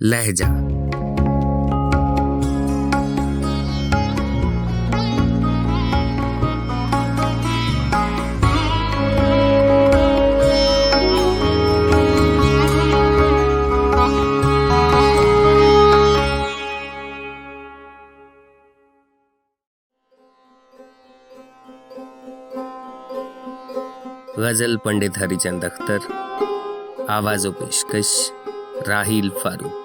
लहजा। गजल पंडित हरिचंद अख्तर, आवाज़ो पेशकश राहील फारूक।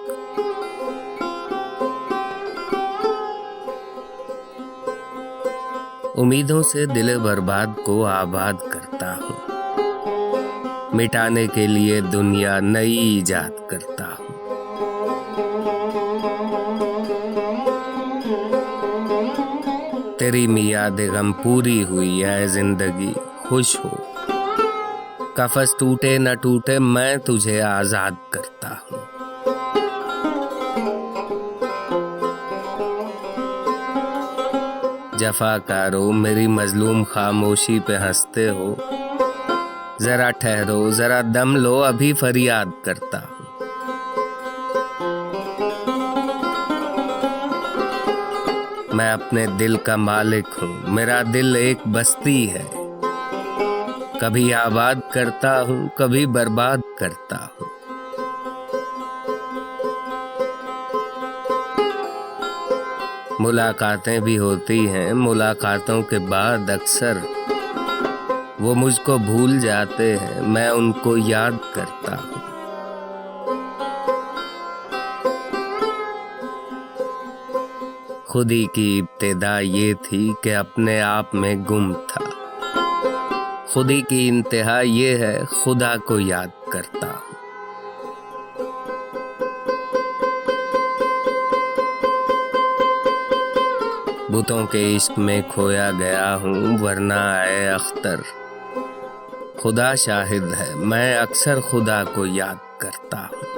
उम्मीदों से दिल बर्बाद को आबाद करता हूँ, मिटाने के लिए दुनिया नई इजाद करता हूँ। तेरी मियाद गम पूरी हुई है जिंदगी, खुश हो। कफस टूटे न टूटे मैं तुझे आजाद करता हूँ। जफाकारो मेरी मजलूम खामोशी पे हंसते हो, जरा ठहरो जरा दम लो अभी फरियाद करता हूँ। मैं अपने दिल का मालिक हूँ, मेरा दिल एक बस्ती है। कभी आबाद करता हूँ कभी बर्बाद करता हूँ। मुलाकातें भी होती हैं, मुलाकातों के बाद अक्सर वो मुझको भूल जाते हैं, मैं उनको याद करता हूँ। खुदी की इब्तिदा ये थी कि अपने आप में गुम था, खुदी की इंतहा ये है खुदा को याद करता हूँ। बुतों के इश्क में खोया गया हूँ वरना आए अख्तर, खुदा शाहिद है मैं अक्सर खुदा को याद करता हूँ।